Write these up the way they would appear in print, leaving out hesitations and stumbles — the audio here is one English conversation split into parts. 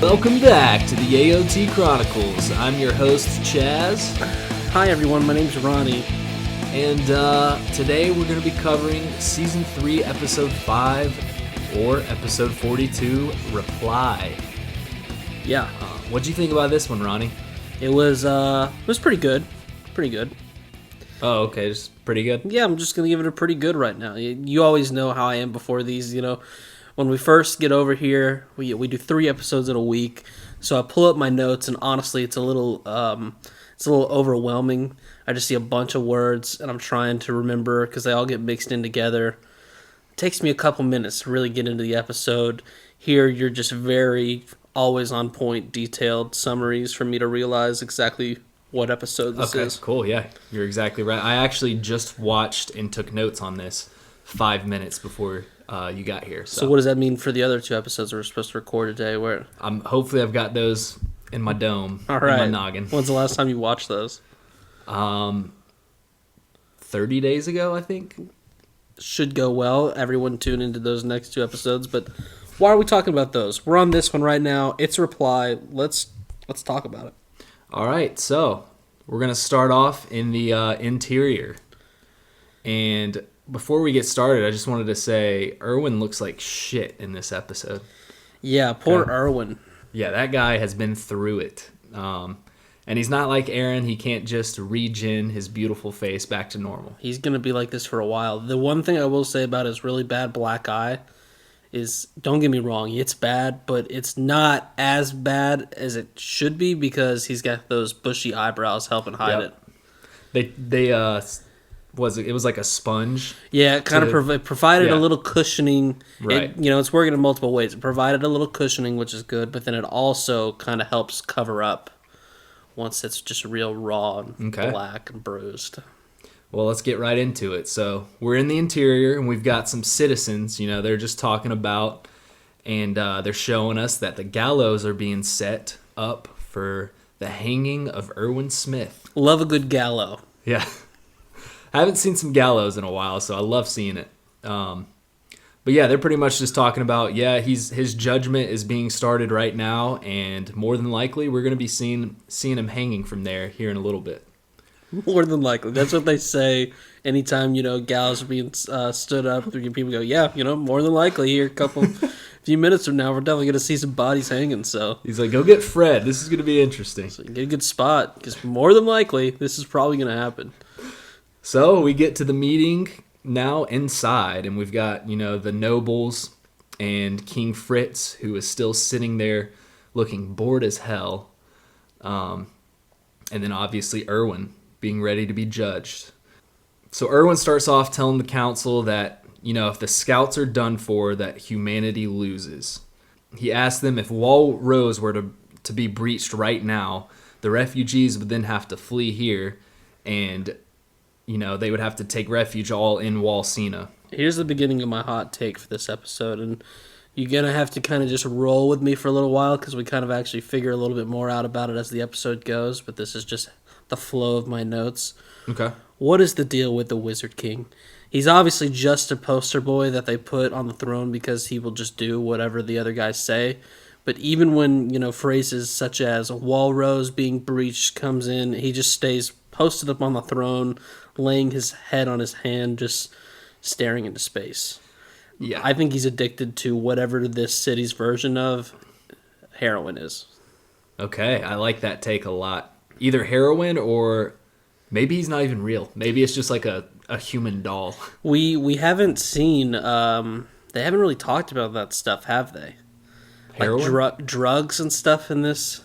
Welcome back to the AoT Chronicles. I'm your host, Chaz. Hi everyone, my name's Ronnie. And today we're going to be covering Season 3, Episode 5, or Episode 42, Reply. Yeah. What'd you think about this one, Ronnie? It was pretty good. Pretty good. Oh, okay, just pretty good? Yeah, I'm just going to give it a pretty good right now. You always know how I am before these, When we first get over here, we do 3 episodes in a week. So I pull up my notes, and honestly, it's a little overwhelming. I just see a bunch of words, and I'm trying to remember because they all get mixed in together. It takes me a couple minutes to really get into the episode. Here, you're just very always on point, detailed summaries for me to realize exactly what episode this is. Okay, cool. Yeah, you're exactly right. I actually just watched and took notes on this 5 minutes before you got here. So what does that mean for the other 2 episodes we're supposed to record today? Hopefully I've got those in my dome, all right. in my noggin. When's the last time you watched those? 30 days ago, I think. Should go well. Everyone tune into those next 2 episodes. But why are we talking about those? We're on this one right now. It's Reply. Let's talk about it. All right, so we're going to start off in the interior. And before we get started, I just wanted to say Erwin looks like shit in this episode. Yeah, poor Erwin. Yeah, that guy has been through it. And he's not like Aaron. He can't just regen his beautiful face back to normal. He's going to be like this for a while. The one thing I will say about his really bad black eye is, don't get me wrong, it's bad, but it's not as bad as it should be because he's got those bushy eyebrows helping hide it. It was like a sponge. Yeah, it kind of provided a little cushioning. Right. It's working in multiple ways. It provided a little cushioning, which is good, but then it also kind of helps cover up once it's just real raw and black and bruised. Well, let's get right into it. So we're in the interior, and we've got some citizens. They're just talking about, and they're showing us that the gallows are being set up for the hanging of Erwin Smith. Love a good gallows. Yeah. I haven't seen some gallows in a while, so I love seeing it. But yeah, they're pretty much just talking about, his judgment is being started right now, and more than likely, we're going to be seeing him hanging from there here in a little bit. More than likely. That's what they say anytime, gallows are being stood up. People go, more than likely here few minutes from now, we're definitely going to see some bodies hanging. So he's like, go get Fred. This is going to be interesting. So get a good spot, because more than likely, this is probably going to happen. So we get to the meeting now inside, and we've got, the nobles and King Fritz, who is still sitting there looking bored as hell. And then obviously Erwin being ready to be judged. So Erwin starts off telling the council that, if the scouts are done for, that humanity loses. He asks them if Wall Rose were to be breached right now, the refugees would then have to flee here, and they would have to take refuge all in Walsena. Here's the beginning of my hot take for this episode, and you're going to have to kind of just roll with me for a little while because we kind of actually figure a little bit more out about it as the episode goes, but this is just the flow of my notes. Okay. What is the deal with the Wizard King? He's obviously just a poster boy that they put on the throne because he will just do whatever the other guys say. But even when, phrases such as Wall Rose being breached comes in, he just stays posted up on the throne, laying his head on his hand, just staring into space. Yeah. I think he's addicted to whatever this city's version of heroin is. Okay, I like that take a lot. Either heroin or maybe he's not even real. Maybe it's just like a human doll. We haven't seen, they haven't really talked about that stuff, have they? Heroin? Like drugs and stuff in this,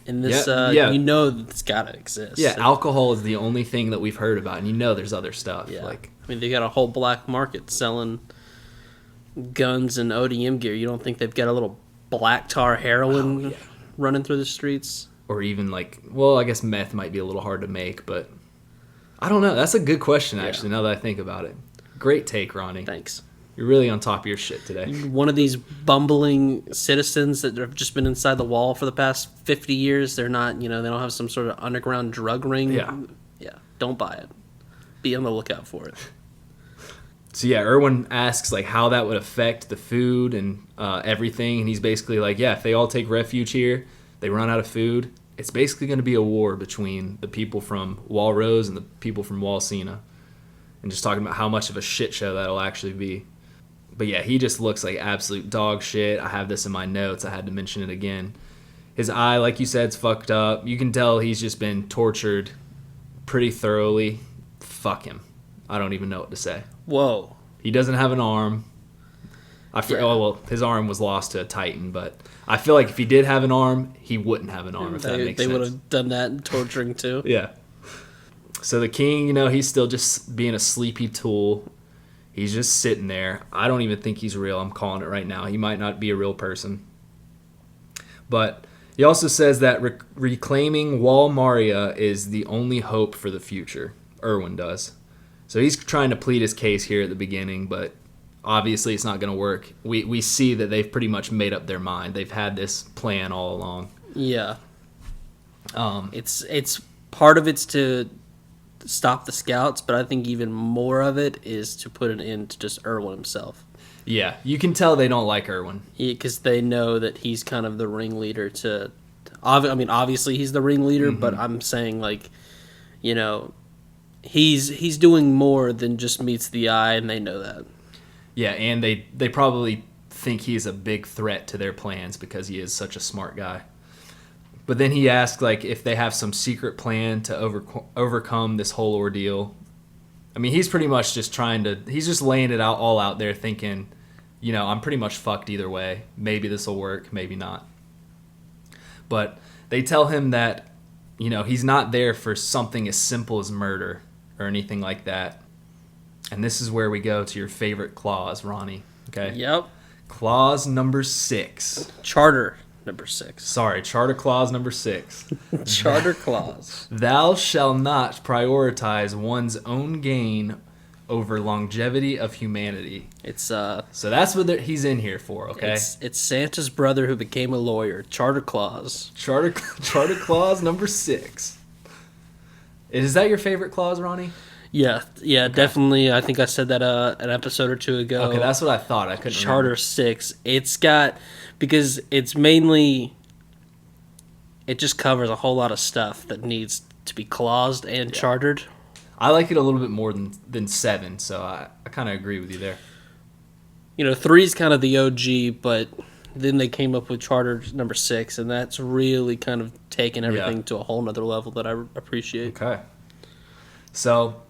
yeah. It's gotta exist. Yeah, alcohol is the only thing that we've heard about, and there's other stuff. Yeah. They got a whole black market selling guns and ODM gear. You don't think they've got a little black tar heroin running through the streets? Or even I guess meth might be a little hard to make, but I don't know. That's a good question, actually, now that I think about it. Great take, Ronnie. Thanks. You're really on top of your shit today. One of these bumbling citizens that have just been inside the wall for the past 50 years. They're not, they don't have some sort of underground drug ring. Yeah. Yeah. Don't buy it. Be on the lookout for it. So yeah, Erwin asks like how that would affect the food and everything, and he's basically like, yeah, if they all take refuge here, they run out of food. It's basically going to be a war between the people from Wall Rose and the people from Wall Sina, and just talking about how much of a shit show that'll actually be. But yeah, he just looks like absolute dog shit. I have this in my notes. I had to mention it again. His eye, like you said, is fucked up. You can tell he's just been tortured pretty thoroughly. Fuck him. I don't even know what to say. Whoa. He doesn't have an arm. Oh, well, his arm was lost to a Titan, but I feel like if he did have an arm, he wouldn't have an arm, if that makes sense. They would have done that in torturing, too. Yeah. So the king, he's still just being a sleepy tool. He's just sitting there. I don't even think he's real. I'm calling it right now. He might not be a real person. But he also says that reclaiming Wall Maria is the only hope for the future. Erwin does. So he's trying to plead his case here at the beginning, but obviously it's not going to work. We see that they've pretty much made up their mind. They've had this plan all along. Yeah. It's part of it's to stop the scouts, but I think even more of it is to put an end to just Erwin himself. Yeah, you can tell they don't like Erwin. Because they know that he's kind of the ringleader to... obviously he's the ringleader, but I'm saying, like, he's doing more than just meets the eye, and they know that. Yeah, and they probably think he's a big threat to their plans because he is such a smart guy. But then he asks, like, if they have some secret plan to overcome this whole ordeal. I mean, he's pretty much just he's just laying it all out there thinking, I'm pretty much fucked either way. Maybe this will work, maybe not. But they tell him that, he's not there for something as simple as murder or anything like that. And this is where we go to your favorite clause, Ronnie. Okay? Yep. Clause number 6. Charter number 6. Sorry, charter clause number 6. Charter clause. Thou shalt not prioritize one's own gain over longevity of humanity. It's so that's what he's in here for, okay? It's Santa's brother who became a lawyer. Charter clause. Charter clause number 6. Is that your favorite clause, Ronnie? Yeah, okay. Definitely. I think I said that an episode or two ago. Okay, that's what I thought. I couldn't Charter remember. 6. It's got... Because it's mainly... It just covers a whole lot of stuff that needs to be claused and chartered. I like it a little bit more than 7, so I kind of agree with you there. 3's kind of the OG, but then they came up with charter number 6, and that's really kind of taken everything to a whole nother level that I appreciate. Okay. So...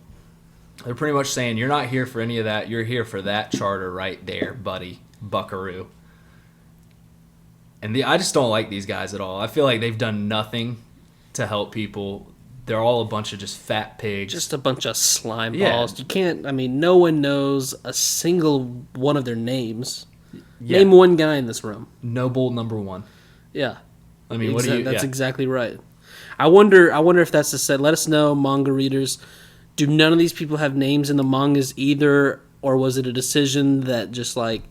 They're pretty much saying, you're not here for any of that. You're here for that charter right there, buddy. Buckaroo. And I just don't like these guys at all. I feel like they've done nothing to help people. They're all a bunch of just fat pigs. Just a bunch of slime balls. You can't... no one knows a single one of their names. Yeah. Name one guy in this room. Noble number 1. Yeah. What do you... That's exactly right. I wonder if that's the set. Let us know, manga readers... Do none of these people have names in the mangas either, or was it a decision that just, like,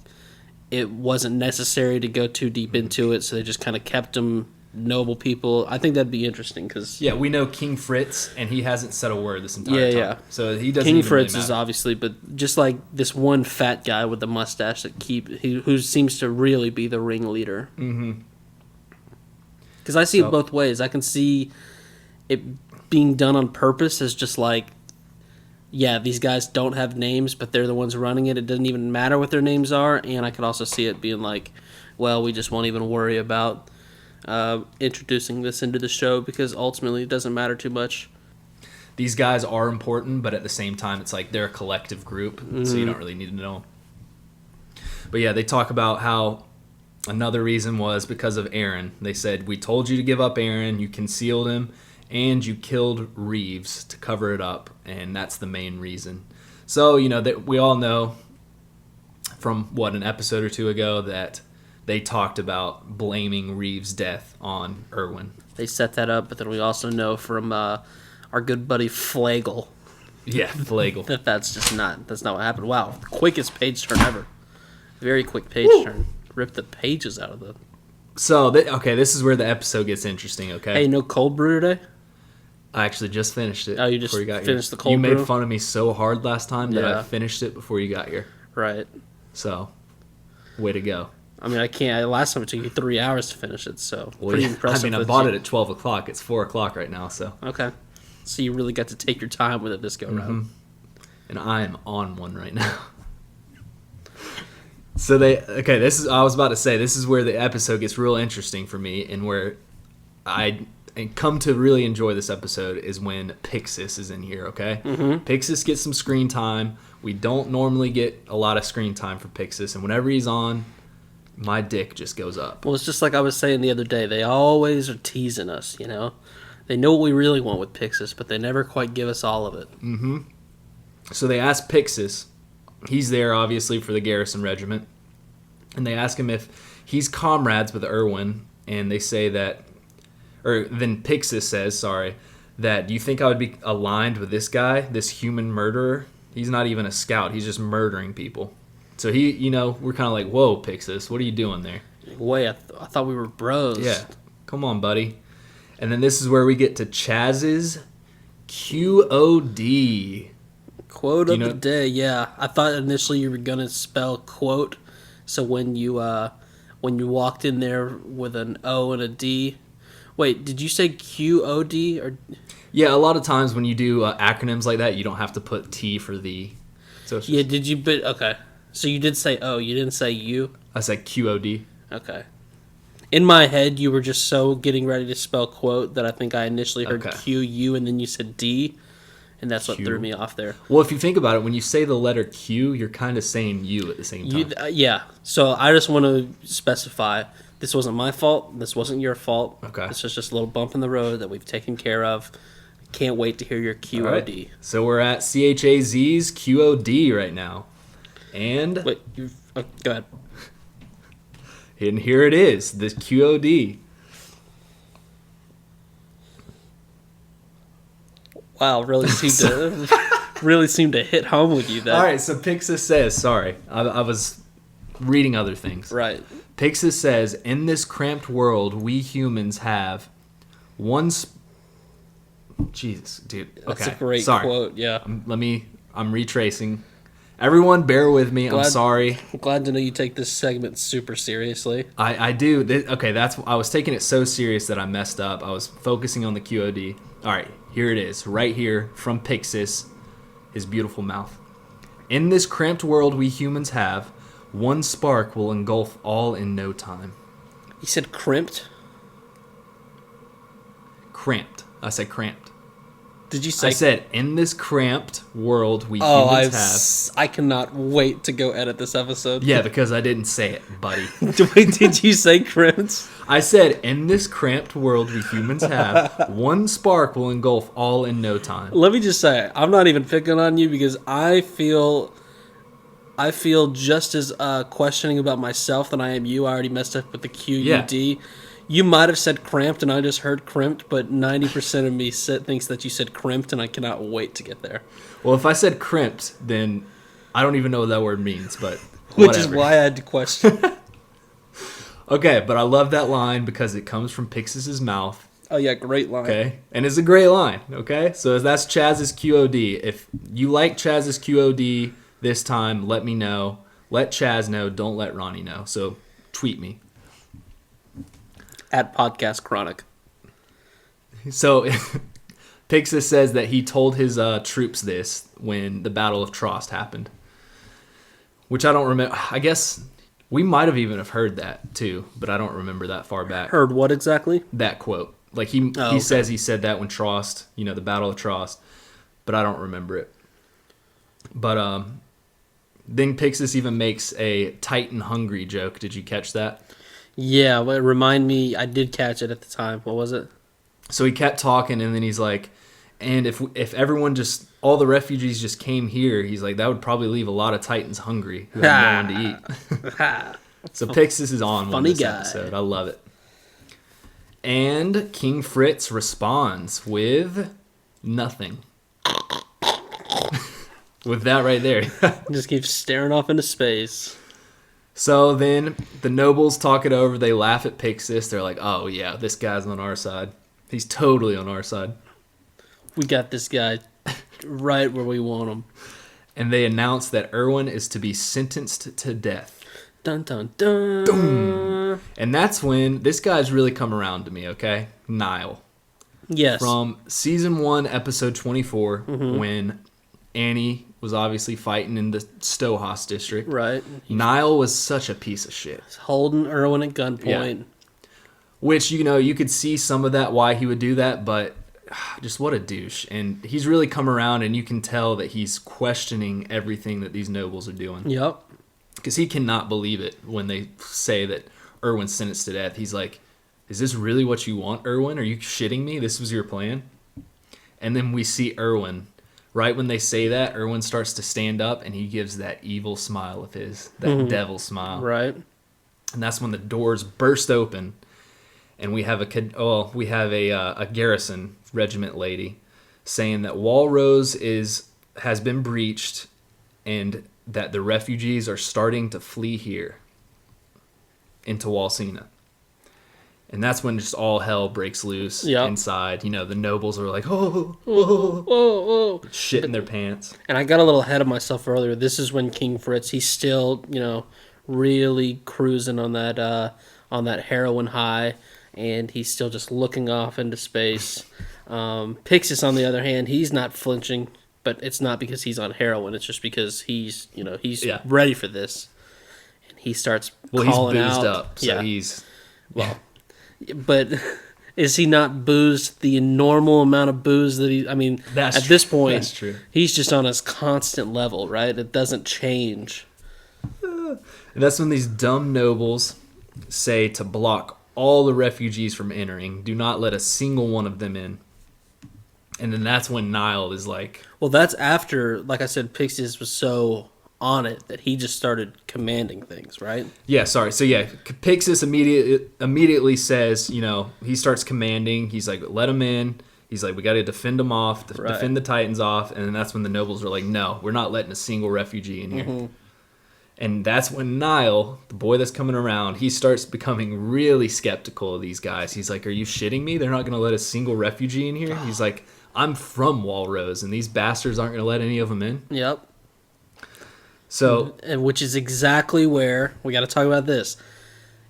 it wasn't necessary to go too deep into it, so they just kind of kept them noble people? I think that'd be interesting, because... Yeah, we know King Fritz, and he hasn't said a word this entire time. Yeah. So he doesn't King Fritz really is obviously, but just, like, this one fat guy with the mustache who seems to really be the ringleader. Mm-hmm. Because I see it both ways. I can see it being done on purpose as just, like... Yeah, these guys don't have names, but they're the ones running it. It doesn't even matter what their names are. And I could also see it being like, well, we just won't even worry about introducing this into the show because ultimately it doesn't matter too much. These guys are important, but at the same time, it's like they're a collective group, so you don't really need to know them. But yeah, they talk about how another reason was because of Aaron. They said, we told you to give up Aaron, you concealed him, and you killed Reeves to cover it up, and that's the main reason. So, that we all know from, an episode or two ago that they talked about blaming Reeves' death on Erwin. They set that up, but then we also know from our good buddy Flagel. Yeah, Flagel. that's not what happened. Wow, the quickest page turn ever. Very quick page turn. Ripped the pages out of the... So, this is where the episode gets interesting, okay? Hey, no cold brew today? I actually just finished it. Oh, you just before you got finished here. the cold You made brew? fun of me so hard last time that Yeah. I finished it before you got here. Right. So, way to go. I mean, I can't. Last time it took you 3 hours to finish it, so Well, pretty yeah, impressive. I mean, I with bought you. it at 12 o'clock. It's 4 o'clock right now, so. Okay. So you really got to take your time with it this go round. And I am on one right now. So I was about to say, this is where the episode gets real interesting for me, and where I come to really enjoy this episode is when Pixis is in here, okay? Pixis gets some screen time. We don't normally get a lot of screen time for Pixis, and whenever he's on, my dick just goes up. Well, it's just like I was saying the other day. They always are teasing us, you know? They know what we really want with Pixis, but they never quite give us all of it. So they ask Pixis, he's there obviously for the Garrison Regiment, and they ask him if he's comrades with Erwin, and they say that, or then Pixis says, that you think I would be aligned with this guy, this human murderer? He's not even a scout, he's just murdering people. So we're kind of like, whoa, Pixis, what are you doing there? Wait, I thought we were bros. Yeah, come on, buddy. And then this is where we get to Chaz's QOD. Quote of the day, yeah. I thought initially you were gonna spell quote, so when you walked in there with an O and a D. Wait, did you say QOD or? Yeah, a lot of times when you do acronyms like that, you don't have to put T for the. So it's just, Yeah, did you? But okay, so you did say O. You didn't say U. I said QOD. Okay. In my head, you were just so getting ready to spell quote that I think I initially heard Okay. QU and then you said D, and that's what Q. threw me off there. Well, if you think about it, when you say the letter Q, you're kind of saying U at the same time. Yeah. So I just want to specify this wasn't my fault. This wasn't your fault. Okay. This was just a little bump in the road that we've taken care of. Can't wait to hear your QOD. All right. So we're at CHAZ's QOD right now. And Wait, go ahead. And here it is, the QOD. Wow, really seemed to hit home with you there. All right, so Pixis says, sorry, I was reading other things. Right. Pixis says, in this cramped world, we humans have one... Jesus, dude. That's okay. a great sorry. quote, yeah. I'm retracing. Everyone, bear with me. I'm sorry. I'm glad to know you take this segment super seriously. I do. I was taking it so serious that I messed up. I was focusing on the QOD. All right, here it is, right here from Pixis, his beautiful mouth. In this cramped world we humans have, one spark will engulf all in no time. You said crimped? Cramped. I said cramped. Did you say? I said, in this cramped world we humans have. I cannot wait to go edit this episode. Yeah, because I didn't say it, buddy. Wait, did you say crimped? I said, in this cramped world we humans have, one spark will engulf all in no time. Let me just say, I'm not even picking on you because I feel just as questioning about myself than I am you. I already messed up with the QUD. Yeah. You might have said cramped and I just heard crimped, but 90% of me thinks that you said crimped and I cannot wait to get there. Well, if I said crimped, then I don't even know what that word means, but Which whatever. is why I had to question. Okay, but I love that line because it comes from Pixis' mouth. Oh yeah, great line. Okay, and it's a great line, okay? So that's Chaz's QOD. If you like Chaz's QOD this time, let me know. Let Chaz know, don't let Ronnie know. So tweet me. At Thepodcastchronicles. So Pixis says that he told his troops this when the Battle of Trost happened, which I don't remember. I guess we might have even have heard that too, but I don't remember that far back. Heard what exactly? That quote. Like he says he said that when Trost, the Battle of Trost, but I don't remember it. But then Pixis even makes a Titan hungry joke. Did you catch that? Yeah, well, remind me. I did catch it at the time. What was it? So he kept talking, and then he's like, and if everyone all the refugees just came here, he's like, that would probably leave a lot of Titans hungry who have no one to eat. So Pixis is on one this episode. I love it. And King Fritz responds with nothing. With that right there. Just keeps staring off into space. So then the nobles talk it over. They laugh at Pixis. They're like, oh, yeah, this guy's on our side. He's totally on our side. We got this guy right where we want him. And they announce that Erwin is to be sentenced to death. Dun, dun, dun. Boom. And that's when this guy's really come around to me, okay? Nile. Yes. From season 1, episode 24, when Annie was obviously fighting in the Stohas district. Right. Nile was such a piece of shit. Holding Erwin at gunpoint. Yeah. Which, you could see some of that, why he would do that, but just what a douche. And he's really come around, and you can tell that he's questioning everything that these nobles are doing. Yep. Because he cannot believe it when they say that Erwin's sentenced to death. He's like, is this really what you want, Erwin? Are you shitting me? This was your plan? And then we see Erwin. Right when they say that, Erwin starts to stand up, and he gives that evil smile of his, that devil smile. Right. And that's when the doors burst open, and we have a garrison regiment lady saying that Walrose has been breached, and that the refugees are starting to flee here into Walsena. And that's when just all hell breaks loose inside. The nobles are like, oh, shit in their pants. And I got a little ahead of myself earlier. This is when King Fritz, he's still, really cruising on that heroin high, and he's still just looking off into space. Pixis, on the other hand, he's not flinching, but it's not because he's on heroin. It's just because he's ready for this. And he starts calling out. He's boozed up, so he's... Well, but is he not boozed the normal amount of booze that he... I mean, at this point, that's true. He's just on his constant level, right? It doesn't change. And that's when these dumb nobles say to block all the refugees from entering. Do not let a single one of them in. And then that's when Nile is like... Well, that's after, like I said, Pixis was so on it that he just started commanding things, right? Yeah, sorry. So yeah, Pixis immediately says, he starts commanding. He's like, let them in. He's like, we got to defend them off, defend the Titans off. And then that's when the nobles are like, no, we're not letting a single refugee in here. Mm-hmm. And that's when Nile, the boy that's coming around, he starts becoming really skeptical of these guys. He's like, are you shitting me? They're not going to let a single refugee in here? He's like, I'm from Walrose, and these bastards aren't going to let any of them in? Yep. So, and which is exactly where we got to talk about this.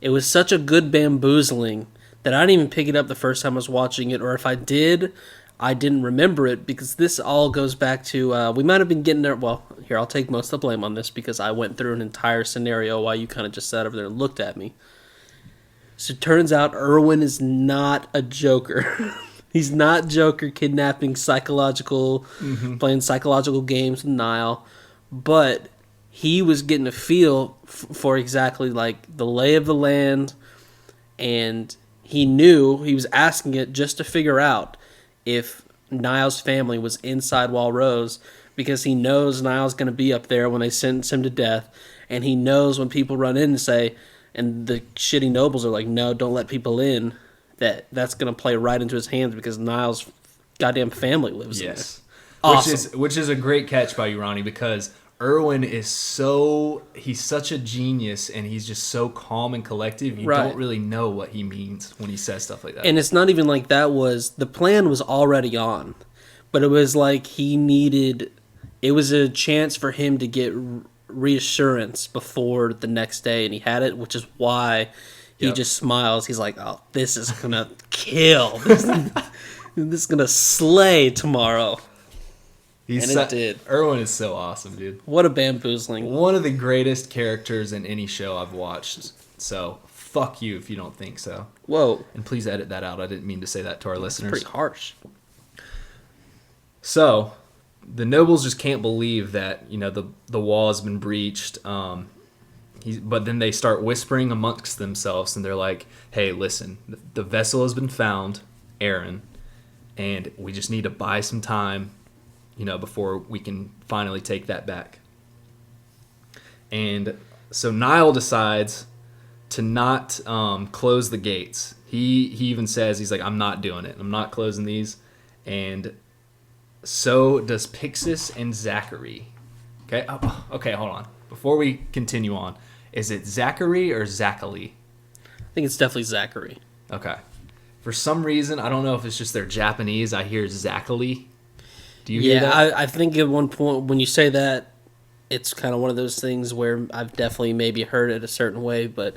It was such a good bamboozling that I didn't even pick it up the first time I was watching it, or if I did, I didn't remember it, because this all goes back to we might have been getting there. Well, here, I'll take most of the blame on this because I went through an entire scenario while you kind of just sat over there and looked at me. So it turns out Erwin is not a joker. He's not Joker kidnapping playing psychological games with Nile, but he was getting a feel for exactly like the lay of the land, and he knew he was asking it just to figure out if Nile's family was inside Walrose, because he knows Nile's going to be up there when they sentence him to death, and he knows when people run in and say, and the shitty nobles are like, no, don't let people in, that's going to play right into his hands because Nile's goddamn family lives in there. Awesome. Which is a great catch by you, Ronnie, because Erwin is he's such a genius, and he's just so calm and collective. You don't really know what he means when he says stuff like that. And it's not even like the plan was already on, but it was like it was a chance for him to get reassurance before the next day, and he had it, which is why he just smiles. He's like, oh, this is going to kill. This is going to slay tomorrow. It did. Erwin is so awesome, dude. What a bamboozling. One of the greatest characters in any show I've watched. So, fuck you if you don't think so. Whoa. And please edit that out. I didn't mean to say that to our listeners. Pretty harsh. So, the nobles just can't believe that, the wall has been breached. But then they start whispering amongst themselves, and they're like, hey, listen, the vessel has been found, Aaron, and we just need to buy some time, before we can finally take that back. And so Nile decides to not close the gates. He even says, he's like, I'm not doing it. I'm not closing these. And so does Pixis and Zachary. Okay, hold on. Before we continue on, is it Zachary or Zachary? I think it's definitely Zachary. Okay. For some reason, I don't know if it's just they're Japanese, I hear Zachary. Do you hear that? I think at one point when you say that, it's kind of one of those things where I've definitely maybe heard it a certain way, but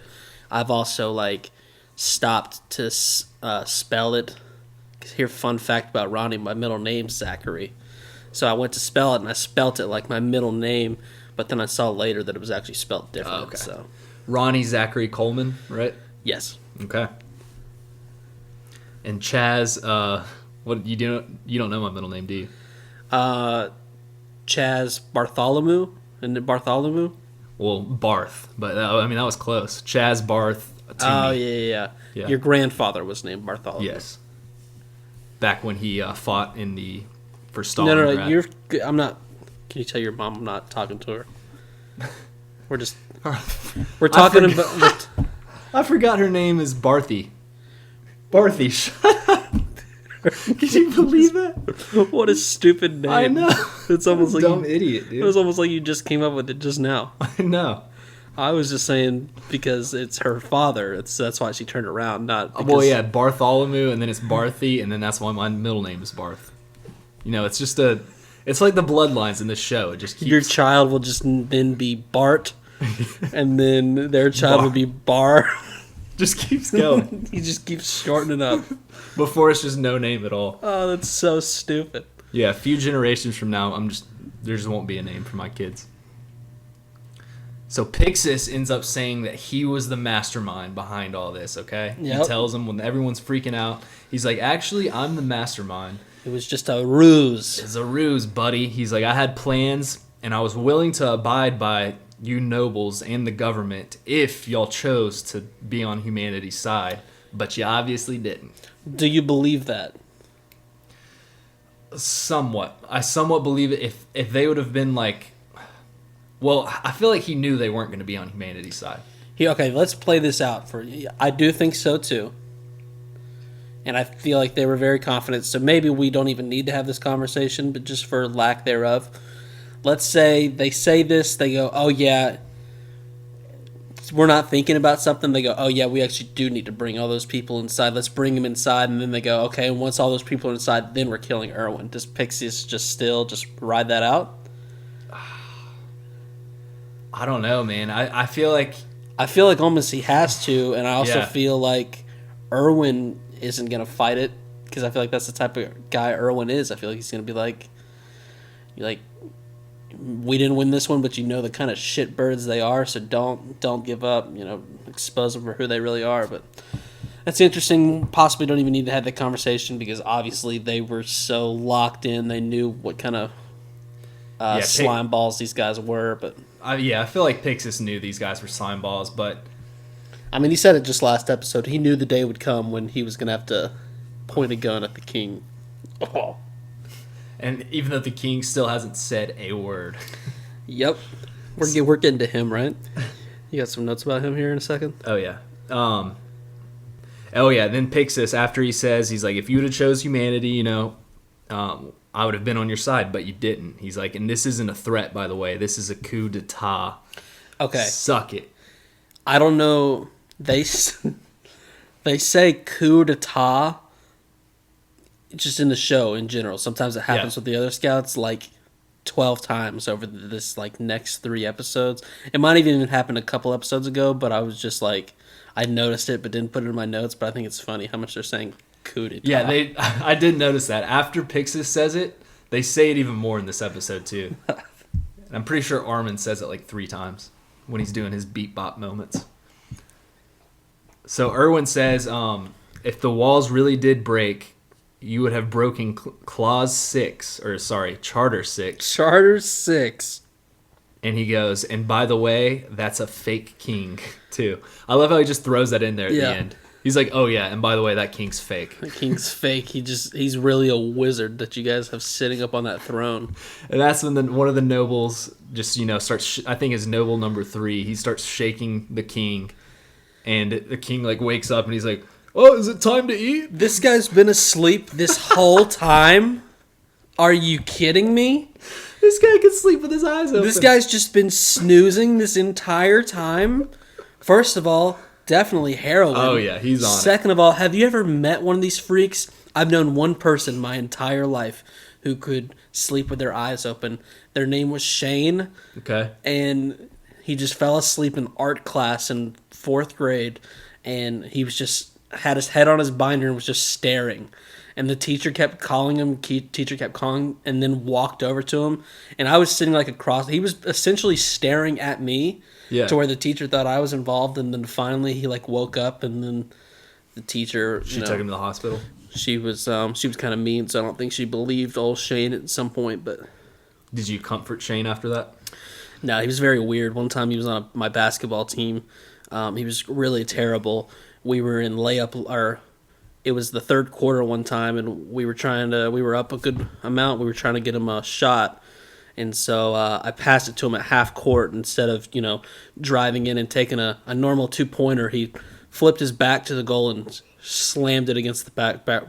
I've also like stopped to spell it. Here, fun fact about Ronnie: my middle name's Zachary, so I went to spell it and I spelt it like my middle name, but then I saw later that it was actually spelled different. Okay. So Ronnie Zachary Coleman, right? yes. Okay. And Chaz, what you don't know my middle name, do you? Chaz Bartholomew, isn't it Bartholomew? Well, Barth, but that was close. Chaz Barth. Oh Toomey. yeah. Yeah. Your grandfather was named Bartholomew. Yes. Back when he fought for Stalingrad. No. I'm not. Can you tell your mom I'm not talking to her? We're talking about. I forgot her name is Barthy. Barthy, shut up. Can you believe that? What a stupid name! I know. It's almost like dumb idiot, dude. It was almost like you just came up with it just now. I know. I was just saying because it's her father. That's why she turned around. Not because, well, yeah, Bartholomew, and then it's Barthy, and then that's why my middle name is Barth. It's just it's like the bloodlines in this show. It just keeps... Your child will just then be Bart, and then their child will be Bar. Just keeps going. He just keeps shortening up. Before it's just no name at all. Oh, that's so stupid. Yeah, a few generations from now, there just won't be a name for my kids. So Pixis ends up saying that he was the mastermind behind all this, okay? Yep. He tells them when everyone's freaking out, he's like, actually, I'm the mastermind. It was just a ruse. It's a ruse, buddy. He's like, I had plans, and I was willing to abide by you nobles and the government if y'all chose to be on humanity's side, but you obviously didn't. Do you believe that? Somewhat. I somewhat believe it. If they would have been like... Well, I feel like he knew they weren't going to be on humanity's side. Okay, let's play this out for you. I do think so, too. And I feel like they were very confident, so maybe we don't even need to have this conversation, but just for lack thereof. Let's say they say this, they go, oh, yeah, we're not thinking about something. They go, oh, yeah, we actually do need to bring all those people inside. Let's bring them inside. And then they go, okay, and once all those people are inside, then we're killing Erwin. Does Pixius just ride that out? I don't know, man. I feel like almost he has to, and I also feel like Erwin isn't going to fight it, because I feel like that's the type of guy Erwin is. I feel like he's going to be like, we didn't win this one, but the kind of shitbirds they are, so don't give up, expose them for who they really are. But that's interesting. Possibly don't even need to have that conversation, because obviously they were so locked in, they knew what kind of slime balls these guys were, but... I feel like Pixis knew these guys were slime balls, but... I mean, he said it just last episode. He knew the day would come when he was going to have to point a gun at the king. Oh. And even though the king still hasn't said a word. Yep. We're getting to him, right? You got some notes about him here in a second? Oh, yeah. Then Pixis, after he says, he's like, if you would have chose humanity, I would have been on your side, but you didn't. He's like, and this isn't a threat, by the way. This is a coup d'etat. Okay. Suck it. I don't know. They say coup d'etat just in the show in general. Sometimes it happens with the other scouts like 12 times over this like next 3 episodes. It might even happen a couple episodes ago, but I was just like, I noticed it but didn't put it in my notes, but I think it's funny how much they're saying coup d'etat. Yeah, I did notice that. After Pixis says it, they say it even more in this episode too. I'm pretty sure Armin says it like 3 times when he's doing his beat bop moments. So Erwin says, if the walls really did break, you would have broken Charter 6. Charter 6. And he goes, and by the way, that's a fake king too. I love how he just throws that in there at the end. He's like, oh yeah, and by the way, that king's fake. The king's fake. He's really a wizard that you guys have sitting up on that throne. And that's when one of the nobles just, starts, I think it's noble number 3, he starts shaking the king. And the king like wakes up and he's like, oh, is it time to eat? This guy's been asleep this whole time? Are you kidding me? This guy can sleep with his eyes open. This guy's just been snoozing this entire time. First of all, definitely heroin. Oh, yeah, he's on Second of all, have you ever met one of these freaks? I've known one person my entire life who could sleep with their eyes open. Their name was Shane. Okay. And he just fell asleep in art class in 4th grade. And he was just had his head on his binder and was just staring. And the teacher kept calling him. Teacher kept calling, and then walked over to him. And I was sitting like across. He was essentially staring at me, to where the teacher thought I was involved. And then finally, he like woke up, and then the teacher. She took him to the hospital. She was kind of mean, so I don't think she believed old Shane at some point. But did you comfort Shane after that? No, he was very weird. One time, he was on my basketball team. He was really terrible. We were in it was the 3rd quarter one time, and we were up a good amount. We were trying to get him a shot. And so I passed it to him at half court instead of, driving in and taking a normal 2-pointer. He flipped his back to the goal and slammed it against the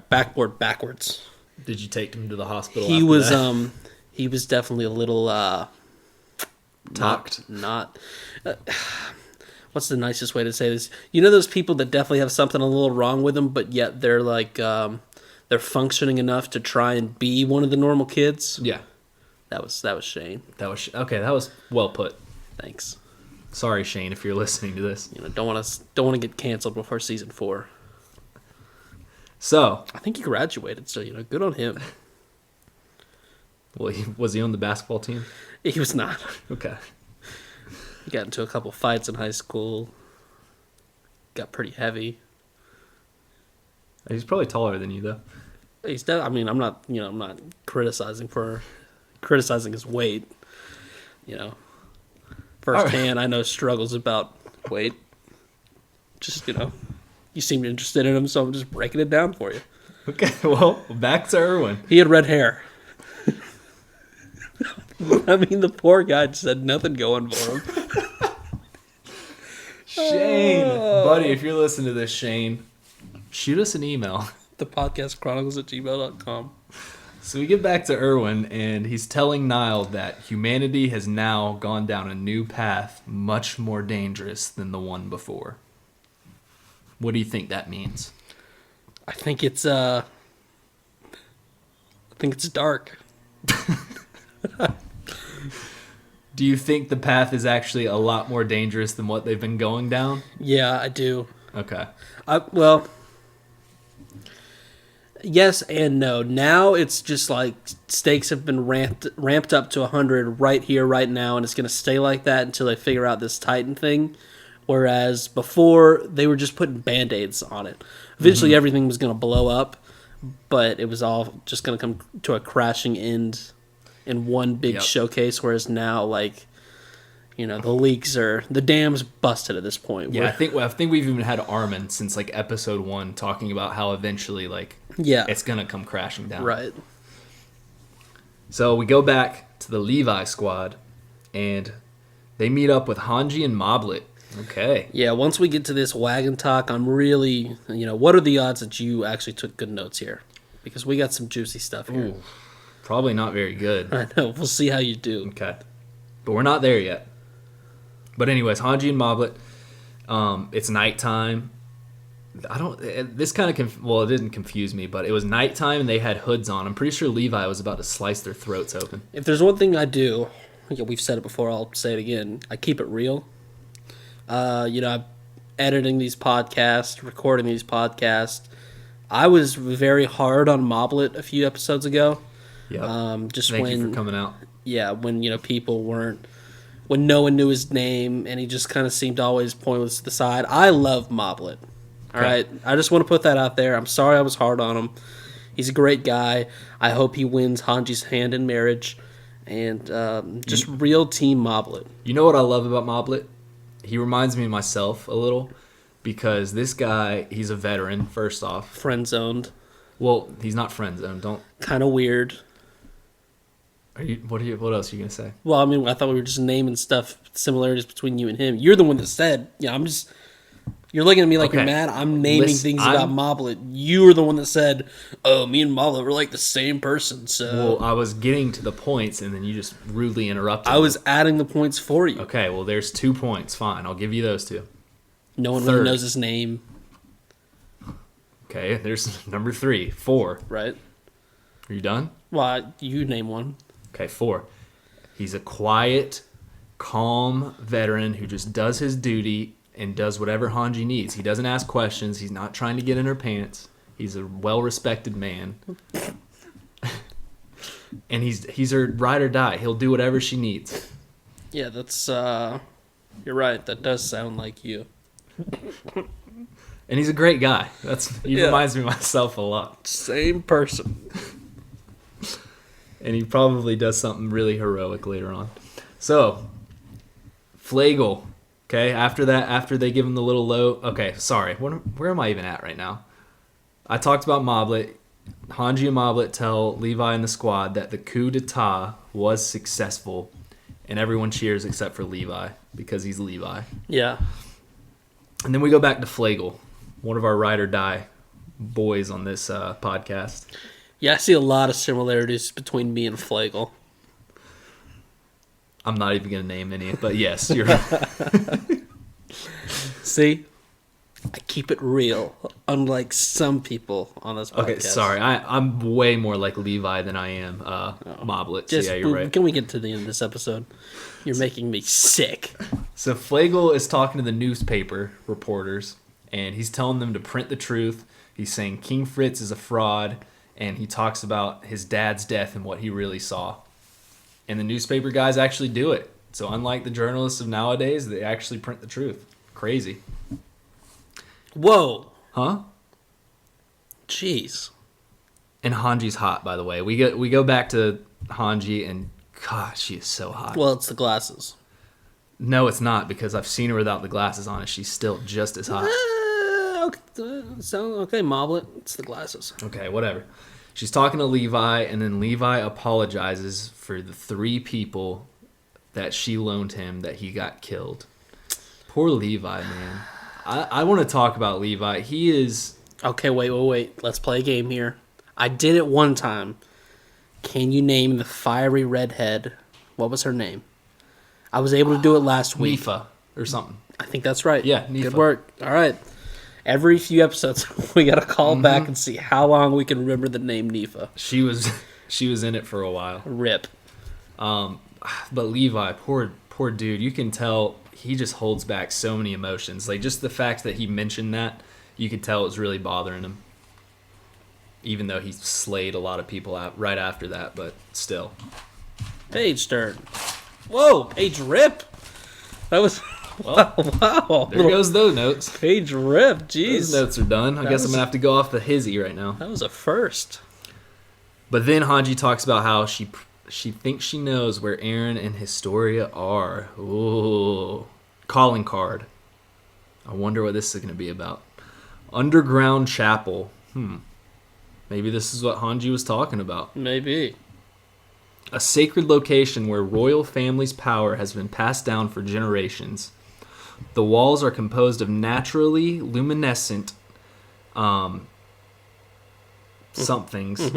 backboard backwards. Did you take him to the hospital? He was he was definitely a little knocked. Not what's the nicest way to say this? You know those people that definitely have something a little wrong with them, but yet they're like they're functioning enough to try and be one of the normal kids? Yeah. That was Shane. Okay, that was well put. Thanks. Sorry, Shane, if you're listening to this. Don't want to get canceled before season 4. So, I think he graduated, so good on him. Well, was he on the basketball team? He was not. Okay. He got into a couple fights in high school. Got pretty heavy. He's probably taller than you, though. I'm not criticizing his weight. Firsthand, I know struggles about weight. Just you seemed interested in him, so I'm just breaking it down for you. Okay, well, back to Erwin. He had red hair. The poor guy just had nothing going for him. Shane, buddy, if you're listening to this, Shane, shoot us an email. Thepodcastchronicles@gmail.com. So we get back to Erwin, and he's telling Nile that humanity has now gone down a new path, much more dangerous than the one before. What do you think that means? I think it's dark. Do you think the path is actually a lot more dangerous than what they've been going down? Yeah, I do. Okay. Yes and no. Now it's just like stakes have been ramped up to 100 right here, right now, and it's going to stay like that until they figure out this Titan thing. Whereas before, they were just putting Band-Aids on it. Eventually, everything was going to blow up, but it was all just going to come to a crashing end in one big showcase. Whereas now, the dam's busted at this point. Yeah, I think we've even had Armin since episode 1 talking about how eventually it's gonna come crashing down. Right. So we go back to the Levi squad, and they meet up with Hange and Moblet. Okay. Yeah, once we get to this wagon talk, I'm really, what are the odds that you actually took good notes here? Because we got some juicy stuff here. Ooh, probably not very good. I know. We'll see how you do. Okay. But we're not there yet. But anyways, Hange and Moblet, it's nighttime. This kind of, it didn't confuse me, but it was nighttime and they had hoods on. I'm pretty sure Levi was about to slice their throats open. If there's one thing I do, we've said it before, I'll say it again, I keep it real. I'm editing these podcasts, recording these podcasts. I was very hard on Moblet a few episodes ago. Yeah. Thank you for coming out. Yeah, when people weren't, when no one knew his name and he just kind of seemed always pointless to the side. I love Moblet. All right, I just want to put that out there. I'm sorry I was hard on him. He's a great guy. I hope he wins Hanji's hand in marriage, and just real team Moblet. You know what I love about Moblet? He reminds me of myself a little, because this guy, he's a veteran, first off. Friend-zoned. Well, he's not friend-zoned. Don't. Kind of weird. What else are you going to say? Well, I thought we were just naming stuff, similarities between you and him. You're the one that said, you're looking at me like you're mad. I'm naming things about Moblet. You were the one that said, oh, me and Moblet were like the same person. So. Well, I was getting to the points, and then you just rudely interrupted. I was adding the points for you. Okay, well, there's 2 points. Fine, I'll give you those 2. No one really knows his name. Okay, there's number 3. 4. Right? Are you done? Well, you name one. Okay, 4. He's a quiet, calm veteran who just does his duty and does whatever Hange needs. He doesn't ask questions. He's not trying to get in her pants. He's a well-respected man. And he's her ride or die. He'll do whatever she needs. Yeah, that's, you're right. That does sound like you. And he's a great guy. He Yeah. reminds me of myself a lot. Same person. And he probably does something really heroic later on. So, Flagle. Okay, after they give him the little low... Okay, sorry. Where am I even at right now? I talked about Moblet. Hange and Moblet tell Levi and the squad that the coup d'etat was successful. And everyone cheers except for Levi, because he's Levi. Yeah. And then we go back to Flagle, one of our ride or die boys on this podcast. Yeah, I see a lot of similarities between me and Flagle. I'm not even going to name any, but yes, you're right. See? I keep it real, unlike some people on this podcast. Okay, sorry. I'm way more like Levi than I am Moblet. So yeah, you're right. Can we get to the end of this episode? You're making me sick. So Flagle is talking to the newspaper reporters, and he's telling them to print the truth. He's saying King Fritz is a fraud, and he talks about his dad's death and what he really saw. And the newspaper guys actually do it. So unlike the journalists of nowadays, they actually print the truth. Crazy. Whoa. Huh? Jeez. And Hanji's hot, by the way. We go back to Hanji, and gosh, she is so hot. Well, it's the glasses. No, it's not, because I've seen her without the glasses on, and she's still just as hot. Okay, Moblet. It's the glasses. Okay, whatever. She's talking to Levi, and then Levi apologizes for the 3 people that she loaned him that he got killed. Poor Levi, man. I want to talk about Levi. He is... Okay, wait. Let's play a game here. I did it one time. Can you name the fiery redhead? What was her name? I was able to do it last week. Nifa or something. I think that's right. Yeah, Nifa. Good work. All right. Every few episodes, we got to call back and see how long we can remember the name Nifa. She was in it for a while. Rip. But Levi, poor dude, you can tell he just holds back so many emotions. Like, just the fact that he mentioned that, you could tell it was really bothering him. Even though he slayed a lot of people out right after that, but still. Page turn. Whoa, page rip. That was... Well, wow. There goes those notes. Page rip, jeez. Those notes are done. I guess I'm going to have to go off the hizzy right now. That was a first. But then Hanji talks about how she thinks she knows where Aaron and Historia are. Ooh. Calling card. I wonder what this is going to be about. Underground chapel. Maybe this is what Hanji was talking about. Maybe. A sacred location where royal family's power has been passed down for generations. The walls are composed of naturally luminescent somethings,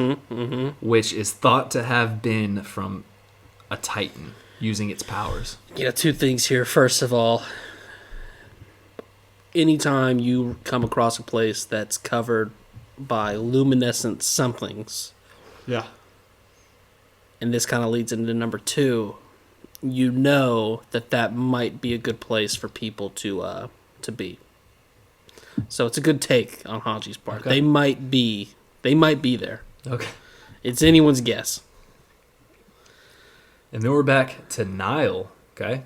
which is thought to have been from a titan using its powers. You know, 2 things here. First of all, anytime you come across a place that's covered by luminescent somethings, Yeah. and this kind of leads into number 2, you know that might be a good place for people to be. So it's a good take on Hanji's part. Okay. They might be there. Okay. It's anyone's guess. And then we're back to Nile, okay?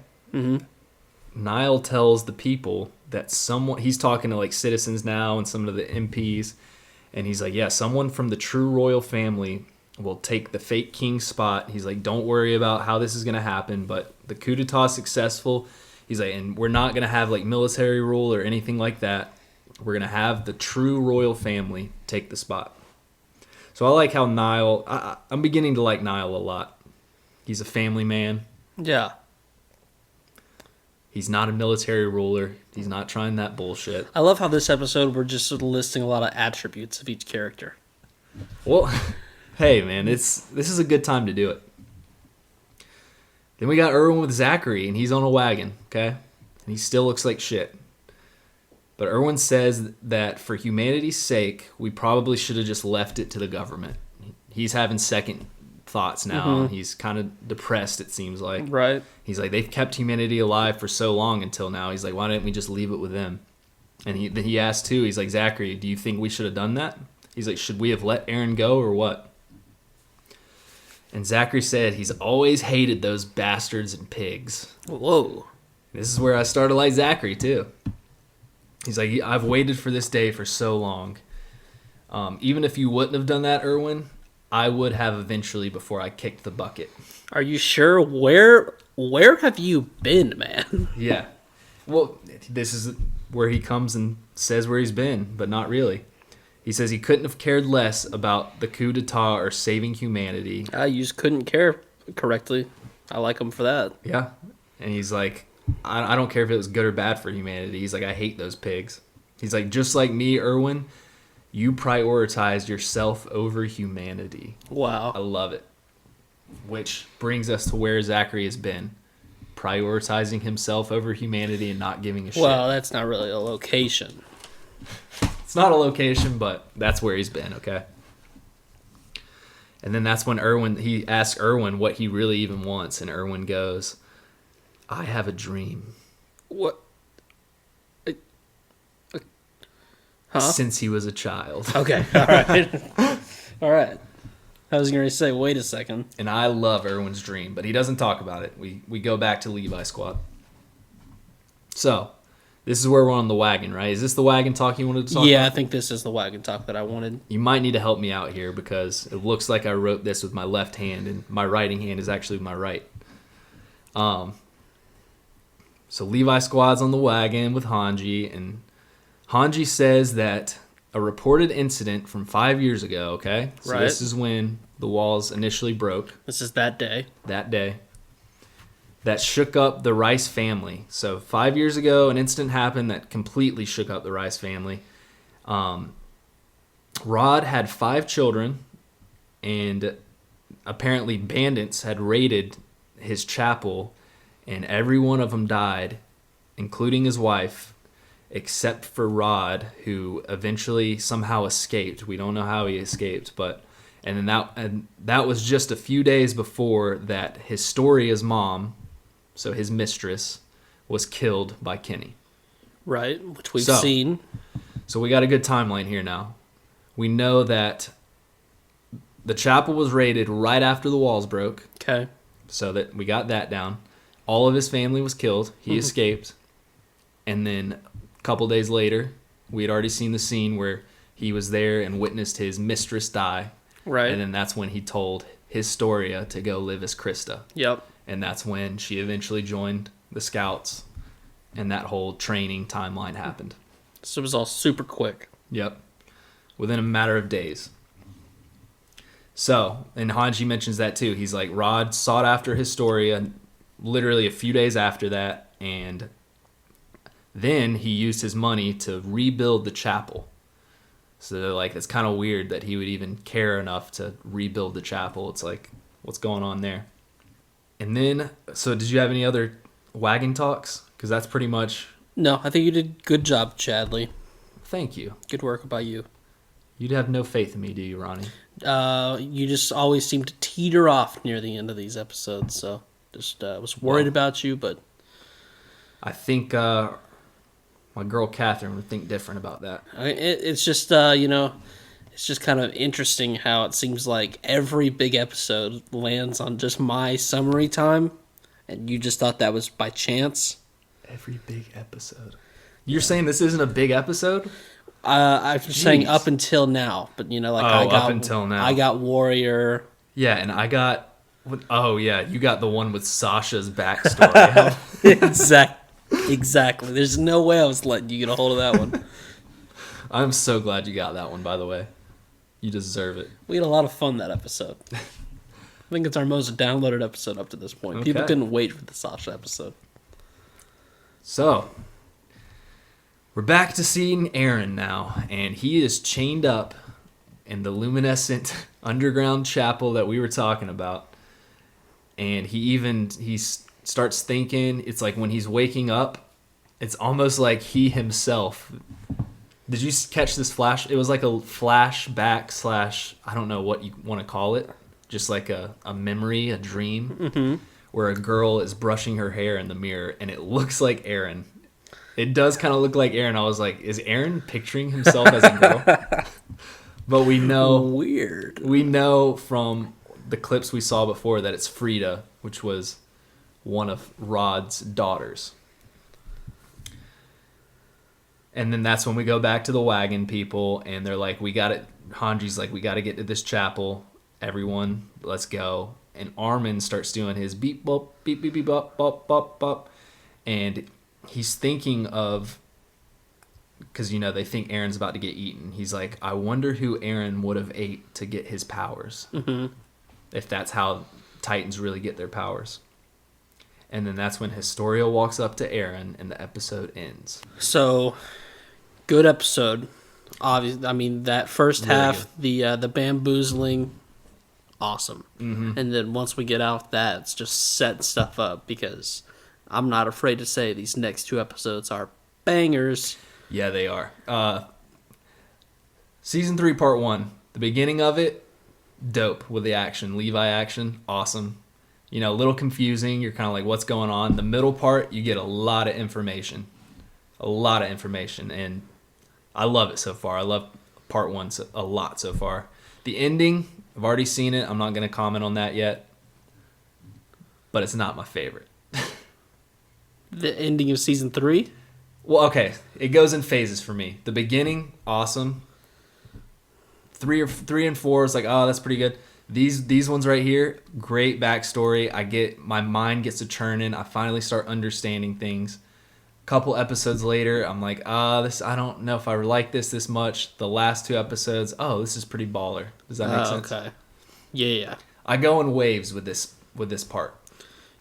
Nile tells the people that he's talking to like citizens now and some of the MPs, and he's like, yeah, someone from the true royal family will take the fake king's spot. He's like, don't worry about how this is going to happen, but the coup d'etat is successful. He's like, and we're not going to have like military rule or anything like that. We're going to have the true royal family take the spot. So I like how Nile, I'm beginning to like Nile a lot. He's a family man. Yeah. He's not a military ruler. He's not trying that bullshit. I love how this episode we're just sort of listing a lot of attributes of each character. Well, hey man, this is a good time to do it. Then we got Erwin with Zachary, and he's on a wagon, okay? And he still looks like shit. But Erwin says that for humanity's sake, we probably should have just left it to the government. He's having second thoughts now. And he's kind of depressed, it seems like. Right. He's like, they've kept humanity alive for so long until now. He's like, why didn't we just leave it with them? And he asked too, he's like, Zachary, do you think we should have done that? He's like, should we have let Aaron go or what? And Zachary said he's always hated those bastards and pigs. Whoa. This is where I started to like Zachary too. He's like, I've waited for this day for so long. Even if you wouldn't have done that, Erwin, I would have eventually before I kicked the bucket. Are you sure? Where have you been, man? Yeah. Well, this is where he comes and says where he's been, but not really. He says he couldn't have cared less about the coup d'etat or saving humanity. You just couldn't care correctly. I like him for that. Yeah. And he's like, I don't care if it was good or bad for humanity. He's like, I hate those pigs. He's like, just like me, Erwin, you prioritized yourself over humanity. Wow. I love it. Which brings us to where Zachary has been. Prioritizing himself over humanity and not giving a shit. Well, that's not really a location. It's not a location, but that's where he's been, okay? And then that's when he asks Erwin what he really even wants, and Erwin goes, I have a dream. What? Huh? Since he was a child. Okay, all right. All right. I was going to say, wait a second. And I love Erwin's dream, but he doesn't talk about it. We go back to Levi Squad. So, this is where we're on the wagon, right? Is this the wagon talk you wanted to talk about? Yeah, I think this is the wagon talk that I wanted. You might need to help me out here because it looks like I wrote this with my left hand, and my writing hand is actually my right. So Levi Squad's on the wagon with Hange, and Hange says that a reported incident from 5 years ago, okay? So right. This is when the walls initially broke. This is that day. That day. That shook up the Rice family. So 5 years ago, an incident happened that completely shook up the Rice family. Rod had 5 children, and apparently bandits had raided his chapel, and every one of them died, including his wife, except for Rod, who eventually somehow escaped. We don't know how he escaped, and that was just a few days before that Historia's mom, so his mistress, was killed by Kenny. Right, which we've seen. So we got a good timeline here now. We know that the chapel was raided right after the walls broke. Okay. So that we got that down. All of his family was killed. He escaped. And then a couple days later, we had already seen the scene where he was there and witnessed his mistress die. Right. And then that's when he told Historia to go live as Krista. Yep. And that's when she eventually joined the Scouts. And that whole training timeline happened. So it was all super quick. Yep. Within a matter of days. So, and Hanji mentions that too. He's like, Rod sought after Historia literally a few days after that, and then he used his money to rebuild the chapel. So they're like, it's kind of weird that he would even care enough to rebuild the chapel. It's like, what's going on there? And then, so did you have any other wagon talks? Because that's pretty much... No, I think you did a good job, Chadley. Thank you. Good work by you. You'd have no faith in me, do you, Ronnie? You just always seem to teeter off near the end of these episodes, so just was worried about you, but... I think my girl Catherine would think different about that. It's just, it's just kind of interesting how it seems like every big episode lands on just my summary time, and you just thought that was by chance. Every big episode. You're saying this isn't a big episode? I'm saying up until now, but up until now. I got Warrior. Yeah, and I got... Oh, yeah, you got the one with Sasha's backstory. Exactly. There's no way I was letting you get a hold of that one. I'm so glad you got that one, by the way. You deserve it. We had a lot of fun that episode. I think it's our most downloaded episode up to this point. Okay. People couldn't wait for the Sasha episode. So, we're back to seeing Aaron now, and he is chained up in the luminescent underground chapel that we were talking about. And he starts thinking, it's like when he's waking up, it's almost like he himself. Did you catch this flash? It was like a flashback / I don't know what you want to call it. Just like a memory, a dream, where a girl is brushing her hair in the mirror, and it looks like Aaron. It does kind of look like Aaron. I was like, is Aaron picturing himself as a girl? But we know... Weird. We know from the clips we saw before that it's Frida, which was one of Rod's daughters. And then that's when we go back to the wagon people, and they're like, Hange's like, we got to get to this chapel. Everyone, let's go. And Armin starts doing his beep, bop, beep, beep, beep, bop, bop, bop, bop. And he's thinking of, because, they think Aaron's about to get eaten. He's like, I wonder who Aaron would have ate to get his powers. If that's how Titans really get their powers. And then that's when Historia walks up to Aaron, and the episode ends. So... Good episode. Obviously, I mean that first really half, good. The bamboozling, awesome. And then once we get out that, it's just setting stuff up because I'm not afraid to say these next 2 episodes are bangers. Yeah, they are. Season 3, Part 1. The beginning of it, dope with the action. Levi action, awesome. A little confusing. You're kind of like, what's going on? The middle part, you get a lot of information. And I love it so far. I love Part 1 a lot so far. The ending, I've already seen it. I'm not going to comment on that yet. But it's not my favorite. The ending of Season 3? Well, okay. It goes in phases for me. The beginning, awesome. 3 and 4 is like, oh, that's pretty good. These ones right here, great backstory. My mind gets to churning. I finally start understanding things. Couple episodes later, I'm like, I don't know if I like this much. The last 2 episodes, this is pretty baller. Does that make sense? Okay. Yeah. I go in waves with this part.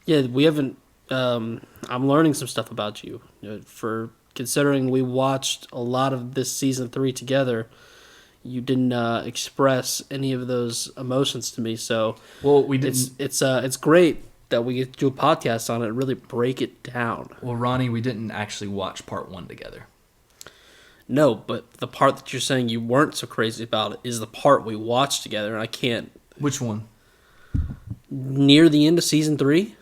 Yeah, we haven't. I'm learning some stuff about you. For considering we watched a lot of this season 3 together, you didn't express any of those emotions to me. So, well, we didn't. It's great that we get to do a podcast on it and really break it down. Well, Ronnie, we didn't actually watch Part 1 together. No, but the part that you're saying you weren't so crazy about is the part we watched together, and I can't... Which one? Near the end of Season 3?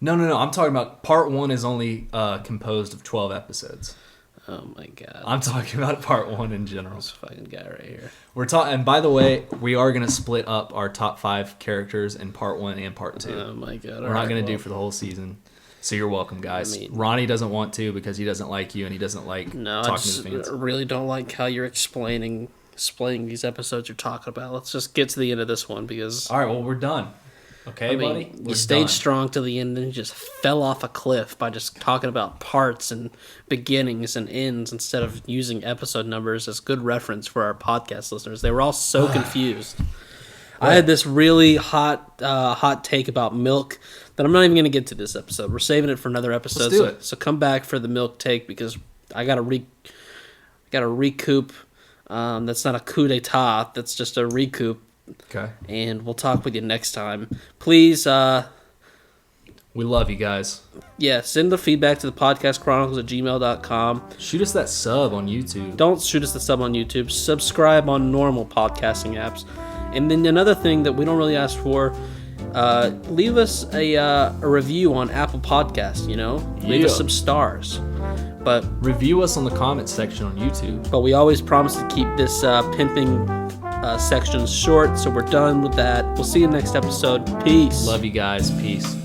No. I'm talking about Part 1 is only composed of 12 episodes. Oh, my God. I'm talking about Part 1 in general. This fucking guy right here. And by the way, we are going to split up our top 5 characters in Part 1 and Part 2. Oh, my God. We're not going to do for the whole season. So you're welcome, guys. Ronnie doesn't want to because he doesn't like you and he doesn't like talking to the fans. I really don't like how you're explaining these episodes you're talking about. Let's just get to the end of this one because... All right, well, we're done. Okay, buddy? You stayed strong to the end and you just fell off a cliff by just talking about parts and beginnings and ends instead of using episode numbers as good reference for our podcast listeners. They were all so confused. I had this really hot take about milk that I'm not even going to get to this episode. We're saving it for another episode. Let's do it. So come back for the milk take because I got to recoup. That's not a coup d'etat. That's just a recoup. Okay. And we'll talk with you next time. Please, we love you guys. Yeah, send the feedback to the podcastchronicles@gmail.com. Shoot us that sub on YouTube. Don't shoot us the sub on YouTube. Subscribe on normal podcasting apps. And then another thing that we don't really ask for, leave us a review on Apple Podcasts, Leave us some stars. But review us on the comments section on YouTube. But we always promise to keep this pimping sections short, so we're done with that. We'll see you next episode. Peace. Love you guys. Peace.